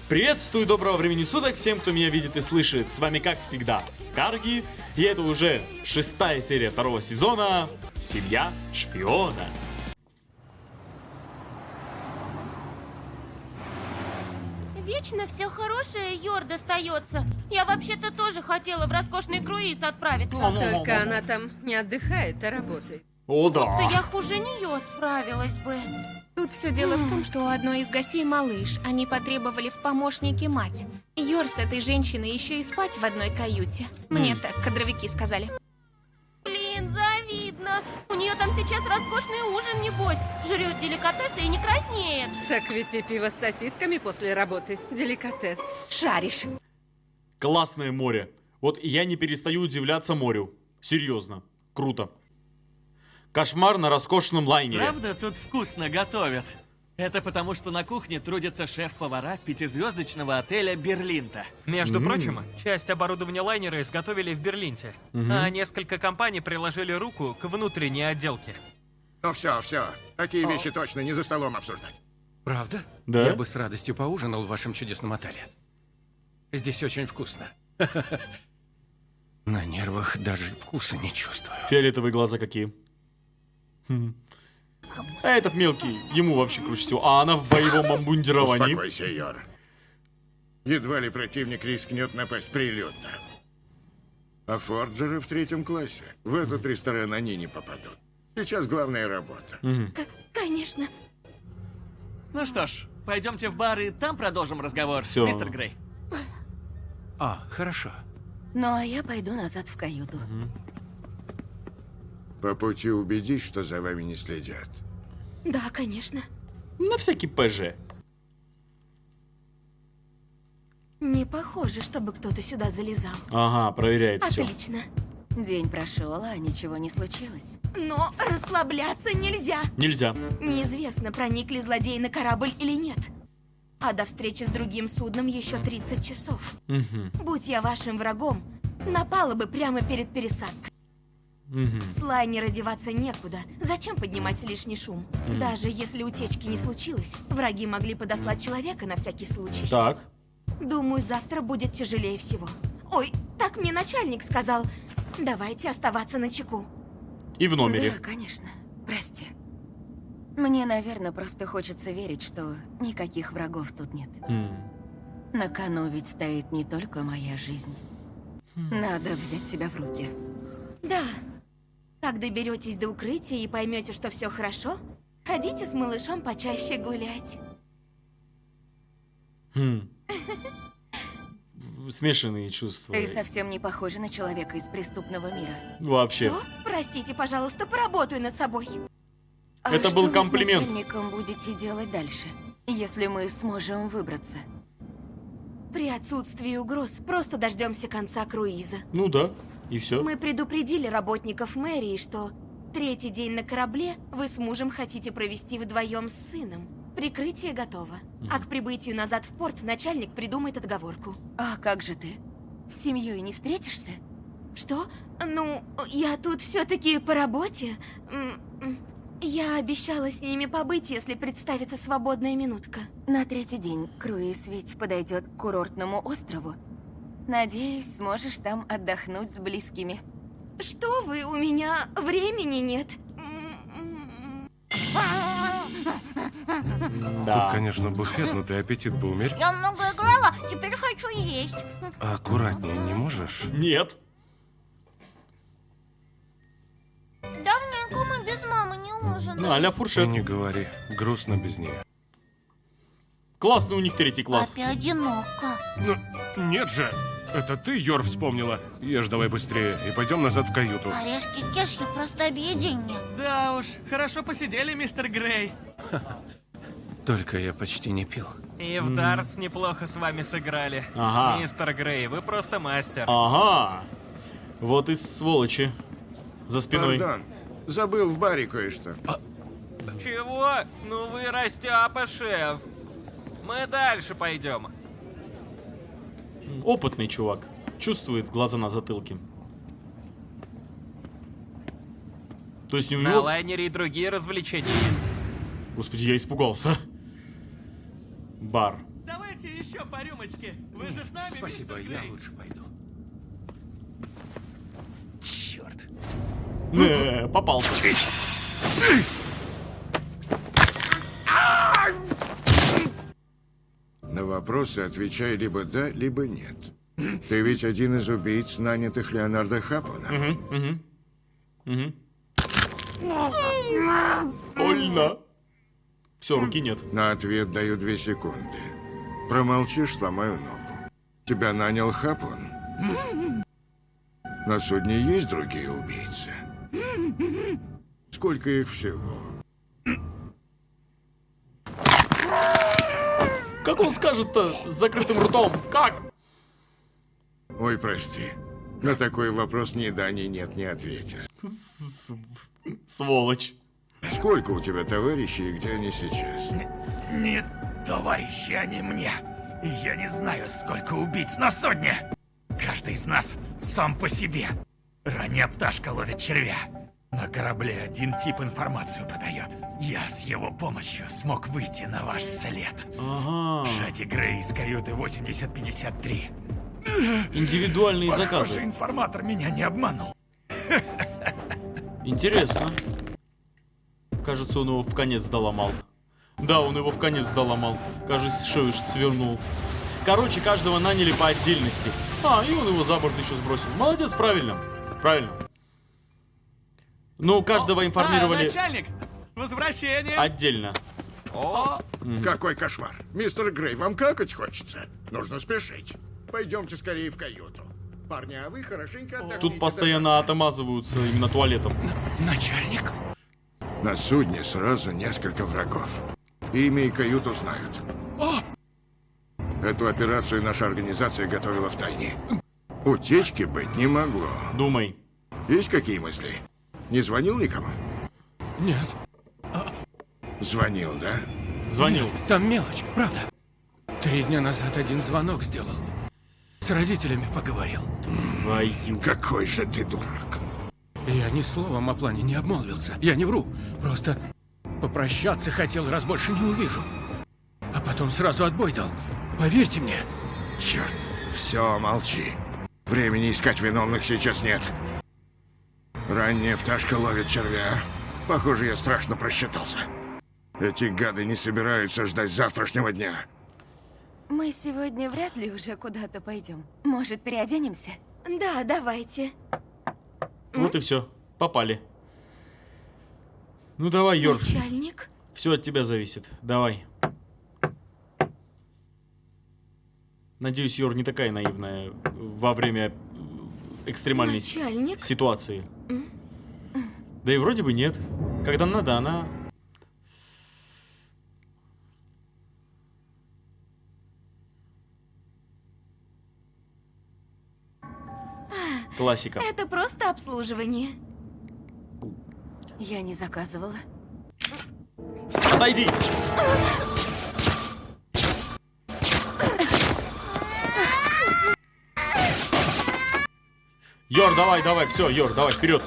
Приветствую, доброго времени суток всем, кто меня видит и слышит. С вами, как всегда, Карги. И это уже 6-я серия 2-го сезона «Семья шпиона». Вечно все хорошее Йор достается. Я вообще-то тоже хотела в роскошный круиз отправиться. Только она там не отдыхает, а работает. О, да. Да я хуже нее справилась бы. Тут все дело в том, что у одной из гостей малыш. Они потребовали в помощнике мать. Йор с этой женщиной еще и спать в одной каюте. Мне так кадровики сказали. Блин, завидно. У нее там сейчас роскошный ужин, небось. Жрет деликатесы и не краснеет. Так ведь и пиво с сосисками после работы. Деликатес. Шаришь. Классное море. Вот я не перестаю удивляться морю. Серьезно. Круто. Кошмар на роскошном лайнере. Правда, тут вкусно готовят? Это потому, что на кухне трудятся шеф-повара пятизвездочного отеля «Берлинта». Между прочим, часть оборудования лайнера изготовили в Берлинте, а несколько компаний приложили руку к внутренней отделке. Ну все. Такие вещи точно не за столом обсуждать. Правда? Да? Я бы с радостью поужинал в вашем чудесном отеле. Здесь очень вкусно. На нервах даже вкуса не чувствую. Фиолетовые глаза какие. А этот мелкий, ему вообще круче всего. А она в боевом обмундировании. Успокойся, Йор. Едва ли противник рискнет напасть прилюдно. А форджеры в 3-м классе в этот ресторан они не попадут. Сейчас главная работа. Конечно. Ну что ж, пойдемте в бар и там продолжим разговор, Всё. мистер Грей. Хорошо. Ну, а я пойду назад в каюту. По пути убедись, что за вами не следят. Да, конечно. На всякий ПЖ. Не похоже, чтобы кто-то сюда залезал. Ага, проверяет все. Отлично. День прошел, а ничего не случилось. Но расслабляться нельзя. Нельзя. Неизвестно, проникли злодеи на корабль или нет. А до встречи с другим судном еще 30 часов. Будь я вашим врагом, напала бы прямо перед пересадкой. С лайнера деваться некуда. Зачем поднимать лишний шум? Даже если утечки не случилось, враги могли подослать человека на всякий случай. Так. Думаю, завтра будет тяжелее всего. Ой, так мне начальник сказал. Давайте оставаться начеку. И в номере. Да, конечно. Прости. Мне, наверное, просто хочется верить, что никаких врагов тут нет. На кону ведь стоит не только моя жизнь. Надо взять себя в руки. Да. Как доберетесь до укрытия и поймете, что все хорошо, ходите с малышом почаще гулять. Смешанные чувства. Ты совсем не похожа на человека из преступного мира. Вообще. Что? Простите, пожалуйста, поработаю над собой. А Это что был вы комплимент. с начальником будете делать дальше, если мы сможем выбраться? При отсутствии угроз просто дождемся конца круиза. Ну да. И все. Мы предупредили работников мэрии, что 3-й день на корабле вы с мужем хотите провести вдвоем с сыном. Прикрытие готово. А к прибытию назад в порт начальник придумает отговорку. А как же ты? С семьей не встретишься? Что? Ну, я тут все-таки по работе. Я обещала с ними побыть, если представится свободная минутка. На 3-й день круиз ведь подойдет к курортному острову. Надеюсь, сможешь там отдохнуть с близкими. Что вы, у меня времени нет. Да. Тут, конечно, буфет, но ты аппетит бы умерь. Я много играла, теперь хочу есть. Аккуратнее не можешь? Нет. Давненько мы без мамы не ужинали. Ну, а-ля И фуршет. не говори, грустно без нее. Классный у них 3-й класс. Папе одиноко. Ну, нет же, это ты, Йор, вспомнила. Ешь давай быстрее и пойдем назад в каюту. Орешки кешью просто объедение. Да уж, хорошо посидели, мистер Грей. Только я почти не пил. И в дартс неплохо с вами сыграли. Ага. Мистер Грей, вы просто мастер. Ага. Вот и сволочи. За спиной. Пардон, забыл в баре кое-что. Чего? Ну вы растяпа, шеф. Мы дальше пойдем. Опытный чувак. Чувствует глаза на затылке. То есть не у На него... лайнере и другие развлечения есть. Господи, я испугался. Бар. Давайте Еще по рюмочке. Вы же с нами, Спасибо, мистер я Грей? лучше пойду. Черт. Попался. На вопросы отвечай либо да, либо нет. Ты ведь один из убийц, нанятых Леонардо Хапона. Больно. Все, руки нет. На ответ даю 2 секунды. Промолчишь, сломаю ногу. Тебя нанял Хапон. На судне есть другие убийцы? Сколько их всего? Как он скажет-то с закрытым ртом? Как? Ой, прости. На такой вопрос ни да, ни нет не ответишь. Сволочь. Сколько у тебя товарищей и где они сейчас? Нет, товарищи, они мне. И я не знаю, сколько убийц на судне. Каждый из нас сам по себе. Ранняя пташка ловит червя. На корабле один тип информацию подает. Я с его помощью смог выйти на ваш след. Ага. Шати Грей из каюты 8053. Индивидуальные Похоже, заказы. информатор меня не обманул. Интересно. Кажется, он его в конец доломал. Да, он его в конец доломал. Кажется, шею свернул. Короче, каждого наняли по отдельности. А, и он его за борт еще сбросил. Молодец, правильно. Правильно. Ну, каждого информировали начальник! С возвращением! отдельно. Какой кошмар. Мистер Грей, вам какать хочется? Нужно спешить. Пойдемте скорее в каюту. Парни, а вы хорошенько отдохните. Тут постоянно отмазываются именно туалетом. Начальник? На судне сразу несколько врагов. Имя и каюту знают. Эту операцию наша организация готовила втайне. Утечки быть не могло. Думай. Есть какие мысли? Не звонил никому? Нет, Звонил, да? Звонил. там мелочь, правда. 3 дня назад один звонок сделал. С родителями поговорил. Твою. Какой же ты дурак. Я ни словом о плане не обмолвился. Я не вру. Просто попрощаться хотел, раз больше не увижу. А потом сразу отбой дал. Поверьте мне. Черт. Все, молчи. Времени искать виновных сейчас нет. Ранняя пташка ловит червя. Похоже, я страшно просчитался. Эти гады не собираются ждать завтрашнего дня. Мы сегодня вряд ли уже куда-то пойдем. Может, переоденемся? Да, давайте. Вот и все. Попали. Ну давай, Йорк. Начальник? Все от тебя зависит. Давай. Надеюсь, Йор не такая наивная во время экстремальной Начальник? ситуации. Да и вроде бы нет. Когда надо, она... Классика. Это просто обслуживание. Я не заказывала. Отойди! Йор, давай, давай, все, Йор, давай, вперед.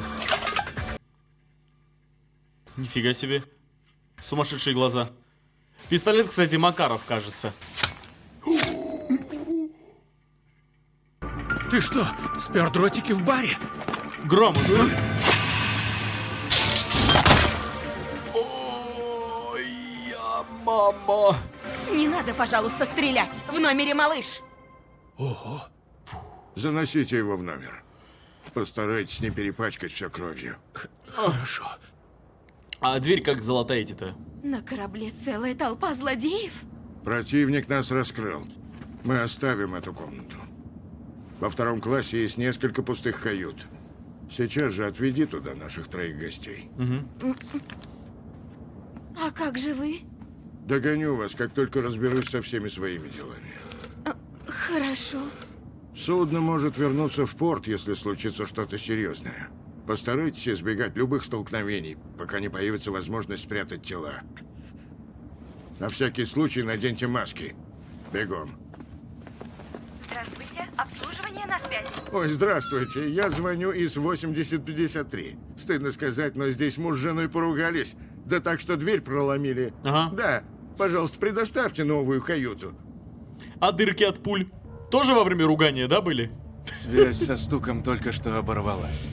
Нифига себе. Сумасшедшие глаза. Пистолет, кстати, Макаров, кажется. Ты что, спер дротики в баре? Грамотно. Ой, я мама. Не надо, пожалуйста, стрелять. В номере малыш. Ого. Заносите его в номер. Постарайтесь не перепачкать все кровью. Хорошо. А дверь как залатаете-то? На корабле целая толпа злодеев. Противник нас раскрыл. Мы оставим эту комнату. Во 2 классе есть несколько пустых кают. Сейчас же отведи туда наших 3 гостей. А как же вы? Догоню вас, как только разберусь со всеми своими делами. Хорошо. Судно может вернуться в порт, если случится что-то серьезное. Постарайтесь избегать любых столкновений, пока не появится возможность спрятать тела. На всякий случай наденьте маски. Бегом. Здравствуйте, обслуживание на связи. Ой, здравствуйте. Я звоню из 8053. Стыдно сказать, но здесь муж с женой поругались. Да так, что дверь проломили. Ага. Да. Пожалуйста, предоставьте новую каюту. А дырки от пуль тоже во время ругания, да, были? Связь со стуком только что оборвалась.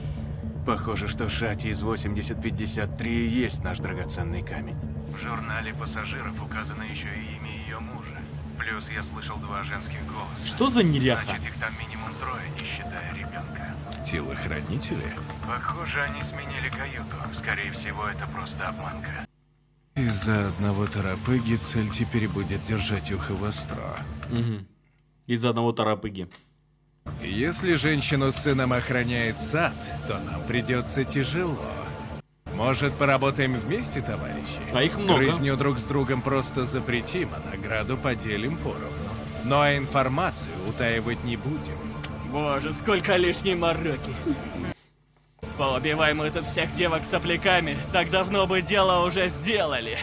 Похоже, что Шати из 8053 и есть наш драгоценный камень. В журнале пассажиров указано еще и имя ее мужа. Плюс я слышал 2 женских голоса. Что за неряха? Значит, их там минимум 3, не считая ребенка. Телохранители? Похоже, они сменили каюту. Скорее всего, это просто обманка. Из-за одного торопыги цель теперь будет держать ухо востро. Угу. Из-за одного торопыги. Если женщину с сыном охраняет сад, то нам придется тяжело. Может, поработаем вместе, товарищи? А их много. Грызню друг с другом просто запретим, а награду поделим поровну. Но информацию утаивать не будем. Боже, сколько лишней мороки. Поубиваем мы тут всех девок с сопляками, так давно бы дело уже сделали.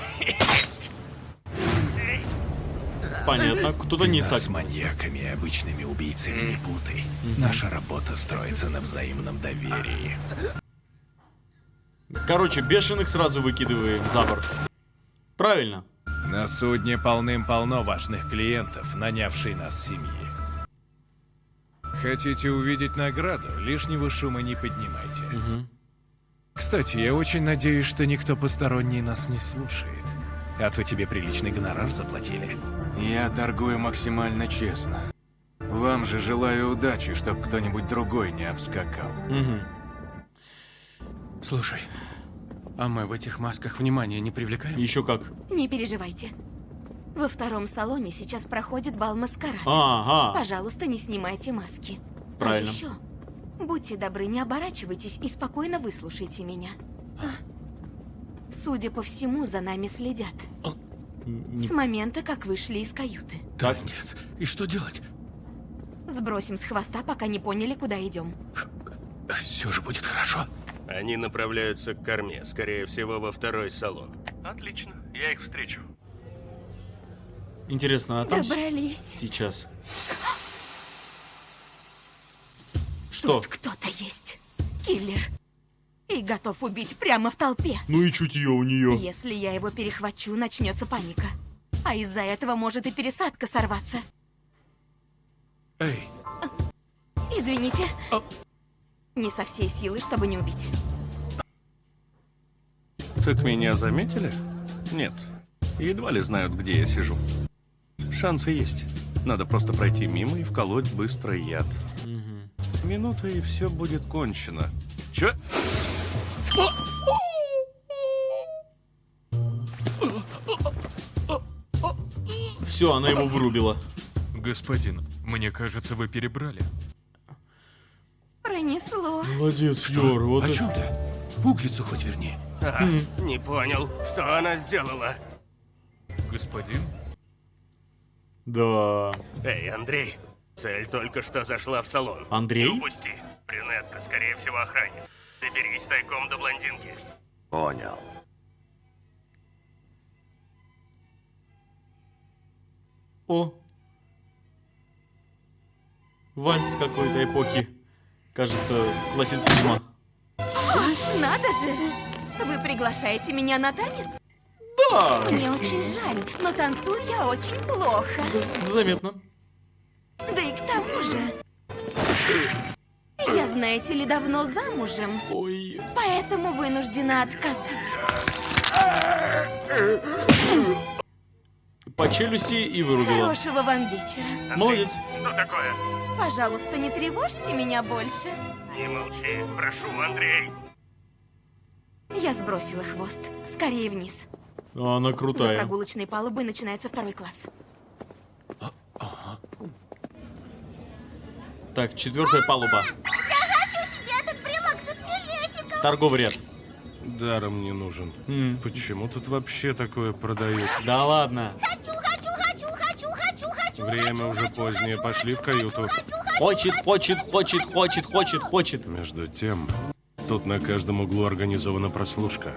Понятно, кто-то не Нас с сак. маньяками и обычными убийцами не путай. Наша работа строится на взаимном доверии. Короче, бешеных сразу выкидываем за борт. Правильно. На судне полным-полно важных клиентов, нанявшей нас семьи. Хотите увидеть награду? Лишнего шума не поднимайте. Угу. Кстати, я очень надеюсь, что никто посторонний нас не слушает. А то тебе приличный гонорар заплатили. Я торгую максимально честно. Вам же желаю удачи, чтобы кто-нибудь другой не обскакал. Угу. Слушай, а мы в этих масках внимания не привлекаем? Еще как. Не переживайте. Во втором салоне сейчас проходит бал маскарад. Ага. Пожалуйста, не снимайте маски. Правильно. А еще, будьте добры, не оборачивайтесь и спокойно выслушайте меня. Судя по всему, за нами следят. Не- С момента, как вышли из каюты. Да нет. И что делать? Сбросим с хвоста, пока не поняли, куда идем. Все же будет хорошо. Они направляются к корме, скорее всего, во второй салон. Отлично, я их встречу. Интересно, а там Добрались. сейчас? Что? Тут кто-то есть. Киллер. И готов убить прямо в толпе. Ну и чутье у нее. Если я его перехвачу, начнется паника. А из-за этого может и пересадка сорваться. Эй, Извините. Не со всей силы, чтобы не убить. Так меня заметили? Нет. Едва ли знают, где я сижу. Шансы есть. Надо просто пройти мимо и вколоть быстро яд. Минута, и все будет кончено. Чё? Все, она его вырубила. господин, мне кажется, вы перебрали. Пронесло. Молодец, Йор. Вот О это- чем ты? Пуговицу хоть верни. Не понял, что она сделала. Господин? Да. Эй, Андрей, цель только что зашла в салон. Андрей? Не упусти. Брюнетка, скорее всего, охранник. Доберись тайком до блондинки. Понял. О. Вальс какой-то эпохи. Кажется, классицизма. Надо же! Вы приглашаете меня на танец? Да! Мне очень жаль, но танцую я очень плохо. Заметно. Да и к тому же... Я, знаете ли, давно замужем. Ой. Поэтому вынуждена отказать. По челюсти и вырубила. Хорошего вам вечера. Молодец. Что такое? Пожалуйста, не тревожьте меня больше. Не молчи, прошу, Андрей. Я сбросила хвост. Скорее вниз. Она За крутая. прогулочной палубой начинается второй класс. Так, 4-я палуба. Торговый ряд. Даром не нужен. М. Почему тут вообще такое продают? Да ладно. Время уже позднее, пошли в каюту. Хочет. Между тем, тут на каждом углу организована прослушка.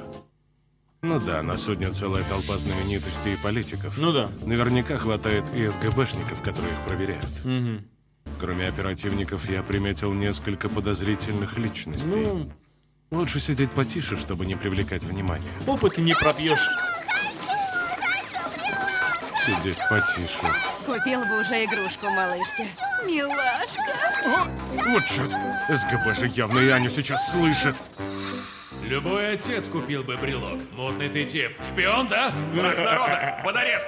Ну да, на судне целая толпа знаменитостей и политиков. Ну да. Наверняка хватает и СГБшников, которые их проверяют. Угу. Кроме оперативников, я приметил несколько подозрительных личностей. Ну, Лучше сидеть потише, чтобы не привлекать внимания. опыт не пропьешь. Сидеть потише. Купил бы уже игрушку малышке. Милашка. О, вот черт. СГБ же явно и Аню сейчас слышит. Любой отец купил бы брелок. Мутный ты тип. Шпион, да? Враг народа. Под арест.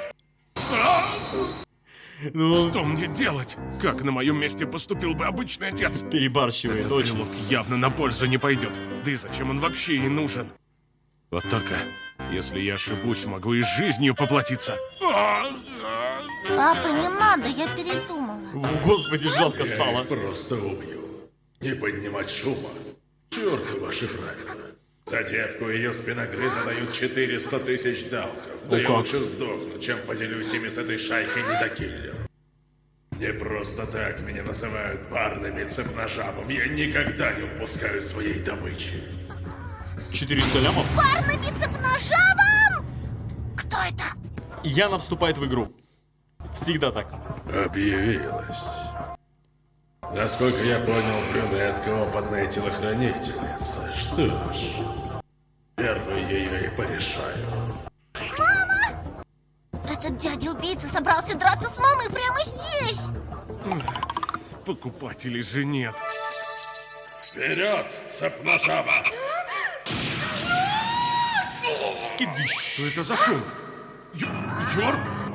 Что мне делать? Как на моем месте поступил бы обычный отец? Перебарщивает, Этот очень. брелок явно на пользу не пойдет. Да и зачем он вообще ей нужен? Вот только, если я ошибусь, могу и жизнью поплатиться. Папа, не надо, я передумала. Господи, жалко стало. Просто убью. Не поднимать шума. Чёрты ваши правила. За девку и ее спиногрыза дают 400 тысяч долларов. Да я как? лучше сдохну, чем поделюсь ими с этой шайкой недокиллеров. Не просто так меня называют парными цепножабом. Я никогда не упускаю своей добычи. 400 лямов? Парными цепножабом! Кто это? Яна вступает в игру. Всегда так. Объявилась. Насколько я понял, брюнетка опытная телохранительница. Что ж, первый ее и порешаю. Мама! Этот дядя-убийца собрался драться с мамой прямо здесь! Покупателей же нет. Вперед, цепножаба! Скидыш. Что это за шум? Йор?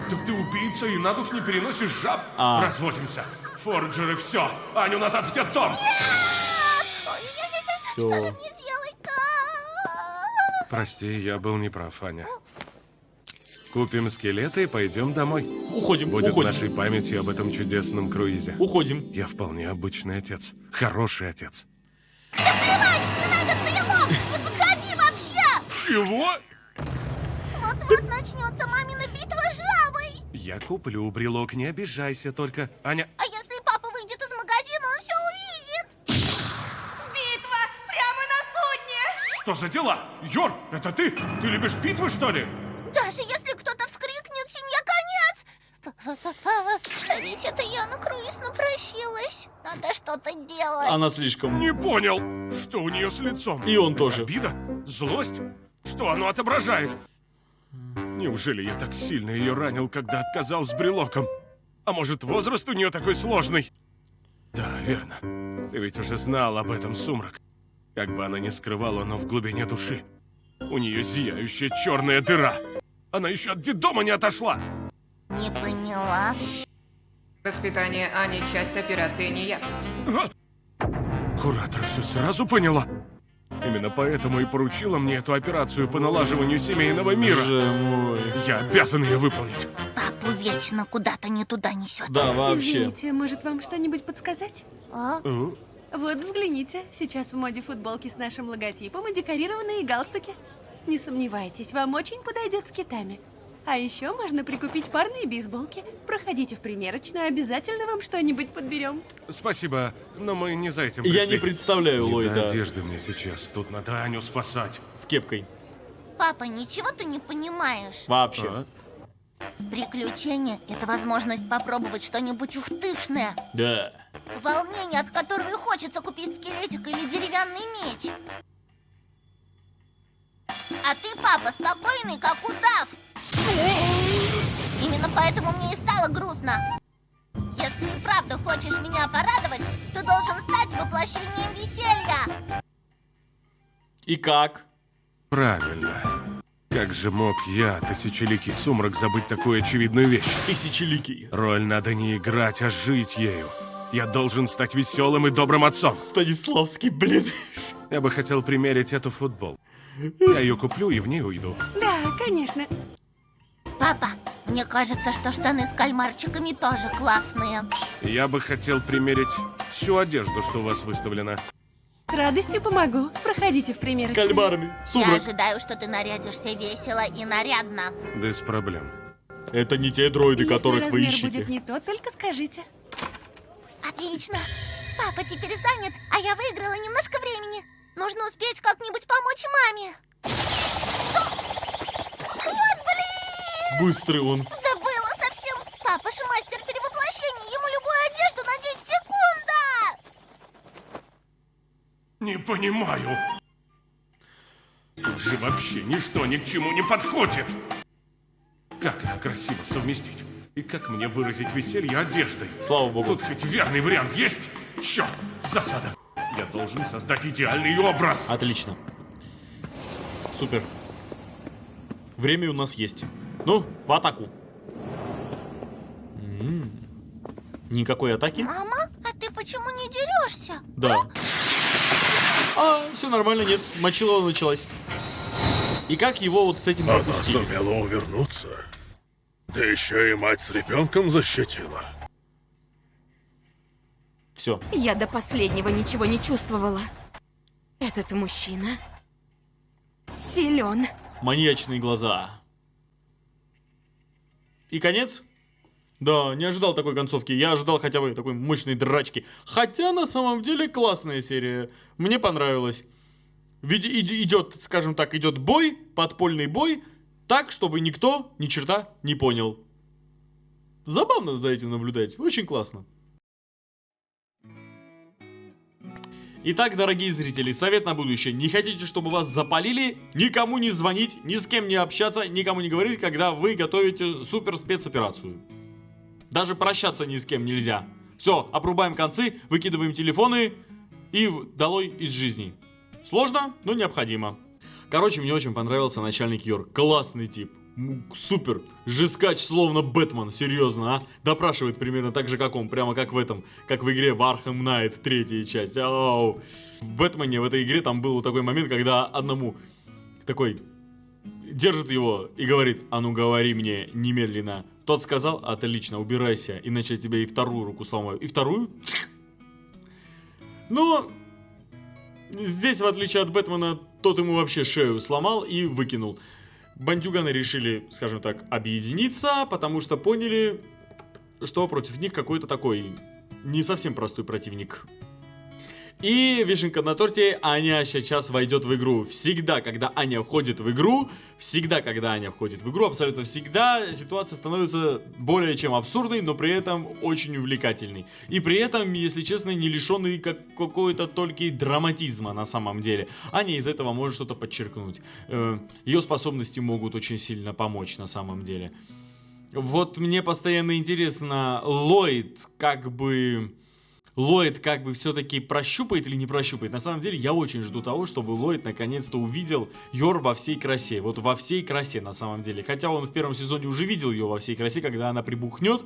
Так ты убийца и на дух не переносишь жаб? Разводимся. Форджеры, все. Аню назад в детдом. Все. Мне делать-то? Прости, я был неправ, Аня. Купим скелеты и пойдем домой. Уходим, Будет уходим. нашей памятью об этом чудесном круизе. Уходим. Я вполне обычный отец. Хороший отец. Да плевать, не надо брелок! Не подходи вообще! Чего? Вот-вот начнется мамина битва с жабой! Я куплю брелок, не обижайся только. Аня, А если папа выйдет из магазина, он все увидит! Битва прямо на судне. что за дела? Йор, это ты? Ты любишь битвы, что ли? Даже если кто-то вскрикнет, семья конец! А ведь это я на круиз напросилась. Надо что-то делать. Она слишком... Не понял, что у нее с лицом. И он Это тоже. Обида? Злость? Что оно отображает? Неужели я так сильно ее ранил, когда отказал с брелоком? А может, возраст у нее такой сложный? Да, верно. Ты ведь уже знал об этом, Сумрак. Как бы она ни скрывала, но в глубине души у нее зияющая черная дыра. Она еще от детдома не отошла. Не поняла. Воспитание Ани – часть операции «Неясность». Куратор все сразу поняла. Именно поэтому и поручила мне эту операцию по налаживанию семейного мира. Боже мой. Я обязан ее выполнить. Папу вечно куда-то не туда несет. Да, вообще. Извините, может вам что-нибудь подсказать? А? Вот взгляните, сейчас в моде футболки с нашим логотипом и декорированные галстуки. Не сомневайтесь, вам очень подойдет с китами. А еще можно прикупить парные бейсболки. Проходите в примерочную, обязательно вам что-нибудь подберем. Спасибо, но мы не за этим Я пришли. не представляю Не до Ллойда одежды мне сейчас. Тут надо Аню спасать. с кепкой. Папа, ничего ты не понимаешь. Вообще. Приключение – это возможность попробовать что-нибудь ухтышное. Да. Волнение, от которого и хочется купить скелетик или деревянный меч. А ты, папа, спокойный, как удав. Именно поэтому мне и стало грустно. Если и правда хочешь меня порадовать, то должен стать воплощением веселья. И как? Правильно. Как же мог я, тысячеликий Сумрак, забыть такую очевидную вещь? Тысячеликий. Роль надо не играть, а жить ею. Я должен стать веселым и добрым отцом. Станиславский, блин. Я бы хотел примерить эту футбол. Я ее куплю и в ней уйду. Да, конечно. Папа, мне кажется, что штаны с кальмарчиками тоже классные. Я бы хотел примерить всю одежду, что у вас выставлена. С радостью помогу. Проходите в С примерочную. кальмарами. Я Сумрак. ожидаю, что ты нарядишься весело и нарядно. Без проблем. Это не те дроиды, Если которых вы размер ищете. будет не тот, только скажите. Отлично. Папа теперь занят, а я выиграла немножко времени. Нужно успеть как-нибудь помочь маме. Что? Вот блин! Быстрый он. Забыла совсем. Папа ж мастер перевоплощения. Ему любую одежду надеть секунда. Не понимаю. Тут же вообще ничто ни к чему не подходит. Как это красиво совместить? И как мне выразить веселье одеждой? Слава богу. Тут хоть верный вариант есть? Черт, засада. Я должен создать идеальный образ. Отлично. Супер. Время у нас есть. Ну, в атаку. Никакой атаки? Мама, а ты почему не дерешься? Да. Все нормально, нет. Мочилова началась. И как его вот с этим Она пропустили? сумела увернуться. Да еще и мать с ребенком защитила. Все. Я до последнего ничего не чувствовала. Этот мужчина силен. Маньячные глаза. И конец? Да, не ожидал такой концовки. Я ожидал хотя бы такой мощной драчки. Хотя на самом деле классная серия. Мне понравилось. Ведь идет, скажем так, идет бой, подпольный бой, так, чтобы никто ни черта не понял. Забавно за этим наблюдать. Очень классно. Итак, дорогие зрители, совет на будущее. Не хотите, чтобы вас запалили? Никому не звонить, ни с кем не общаться, никому не говорить, когда вы готовите супер спецоперацию. Даже прощаться ни с кем нельзя. Все, обрубаем концы, выкидываем телефоны и долой из жизни. Сложно, но необходимо. Короче, мне очень понравился начальник Йорк. Классный тип. Супер. Жескач, словно Бэтмен. Серьезно, а? Допрашивает примерно так же, как он. Прямо как в этом. Как в игре Arkham Knight, третья часть. Ау. В Бэтмене, в этой игре, там был такой момент, когда одному такой держит его и говорит: а ну говори мне немедленно. Тот сказал: отлично, убирайся, иначе я тебе и вторую руку сломаю. И вторую? Но здесь, в отличие от Бэтмена, тот ему вообще шею сломал и выкинул. Бандюганы решили, скажем так, объединиться, потому что поняли, что против них какой-то такой не совсем простой противник. И вишенка на торте, Аня сейчас войдет в игру. Всегда, когда Аня входит в игру, абсолютно всегда ситуация становится более чем абсурдной, но при этом очень увлекательной. И при этом, если честно, не лишенной какой-то только драматизма на самом деле. Аня из этого может что-то подчеркнуть. Ее способности могут очень сильно помочь на самом деле. Вот мне постоянно интересно, Ллойд как бы все-таки прощупает или не прощупает. На самом деле, я очень жду того, чтобы Ллойд наконец-то увидел Йор во всей красе. Вот во всей красе, на самом деле. Хотя он в первом сезоне уже видел ее во всей красе, когда она прибухнет,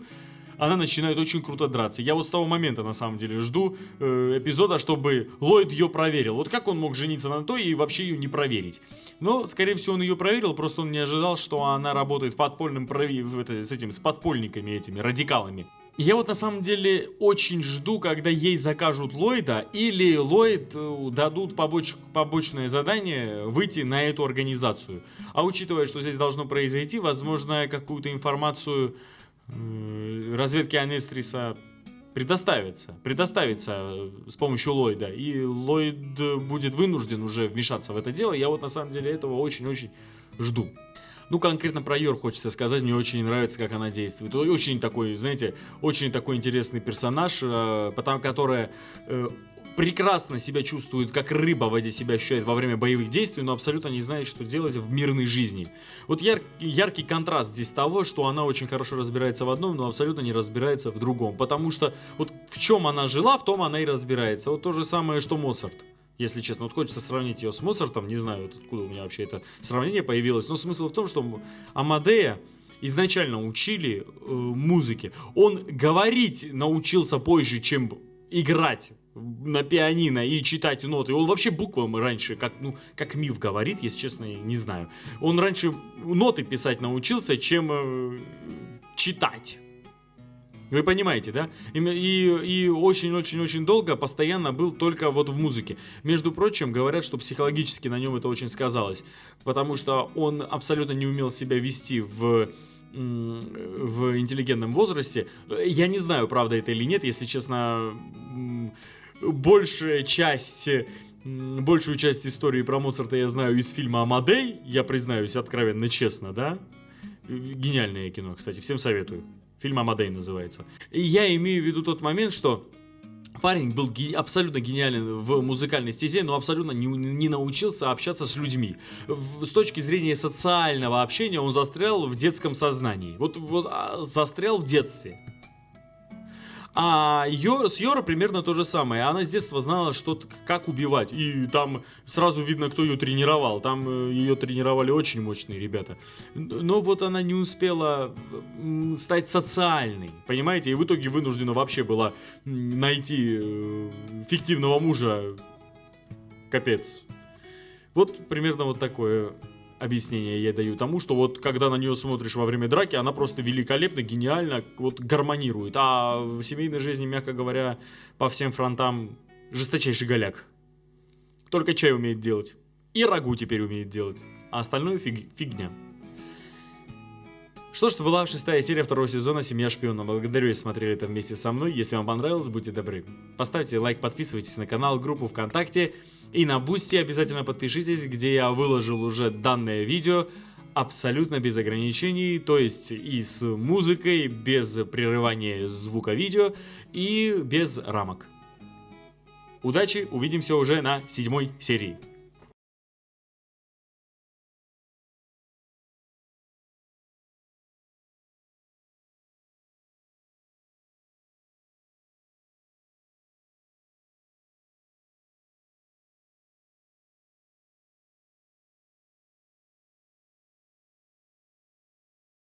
она начинает очень круто драться. Я вот с того момента, на самом деле, жду эпизода, чтобы Ллойд ее проверил. Вот как он мог жениться на той и вообще ее не проверить? Но, скорее всего, он ее проверил, просто он не ожидал, что она работает в подпольном с подпольниками этими, радикалами. Я вот на самом деле очень жду, когда ей закажут Ллойда, или Ллойд дадут побочное задание выйти на эту организацию. А учитывая, что здесь должно произойти, возможно, какую-то информацию разведки Анестриса предоставится с помощью Ллойда. И Ллойд будет вынужден уже вмешаться в это дело. Я вот на самом деле этого очень-очень жду. Ну, конкретно про Йор хочется сказать, мне очень нравится, как она действует. Очень такой, знаете, очень такой интересный персонаж, которая прекрасно себя чувствует, как рыба в воде себя ощущает во время боевых действий, но абсолютно не знает, что делать в мирной жизни. Вот яркий контраст здесь того, что она очень хорошо разбирается в одном, но абсолютно не разбирается в другом. Потому что вот в чем она жила, в том она и разбирается. Вот то же самое, что Моцарт. Если честно, вот хочется сравнить ее с Моцартом, не знаю, вот откуда у меня вообще это сравнение появилось, но смысл в том, что Амадея изначально учили музыке. Он говорить научился позже, чем играть на пианино и читать ноты. Он вообще буквами раньше, как миф говорит, если честно, не знаю. Он раньше ноты писать научился, чем читать. Вы понимаете, да? И очень-очень-очень долго постоянно был только вот в музыке. Между прочим, говорят, что психологически на нем это очень сказалось. Потому что он абсолютно не умел себя вести в интеллигентном возрасте. Я не знаю, правда это или нет. Если честно, большую часть истории про Моцарта я знаю из фильма «Амадей». Я признаюсь откровенно, честно, да? Гениальное кино, кстати, всем советую. Фильм «Амадей» называется. И я имею в виду тот момент, что Парень был абсолютно гениален в музыкальной стезе, но абсолютно не научился общаться с людьми. С точки зрения социального общения он застрял в детском сознании. Вот застрял в детстве. А с Йора примерно то же самое. Она с детства знала, как убивать. И там сразу видно, кто ее тренировал. Там ее тренировали очень мощные ребята. Но вот она не успела стать социальной. Понимаете? И в итоге вынуждена вообще была найти фиктивного мужа. Капец. Вот примерно вот такое объяснение я даю тому, что вот когда на нее смотришь во время драки, она просто великолепно, гениально вот гармонирует. А в семейной жизни, мягко говоря, по всем фронтам жесточайший голяк. Только чай умеет делать. И рагу теперь умеет делать. А остальное фигня. Что ж, это была 6-я серия 2-го сезона «Семья шпионов». Благодарю, если смотрели это вместе со мной. Если вам понравилось, будьте добры. Поставьте лайк, подписывайтесь на канал, группу ВКонтакте. И на Бусти обязательно подпишитесь, где я выложил уже данное видео абсолютно без ограничений. То есть и с музыкой, без прерывания звука видео и без рамок. Удачи, увидимся уже на 7-й серии.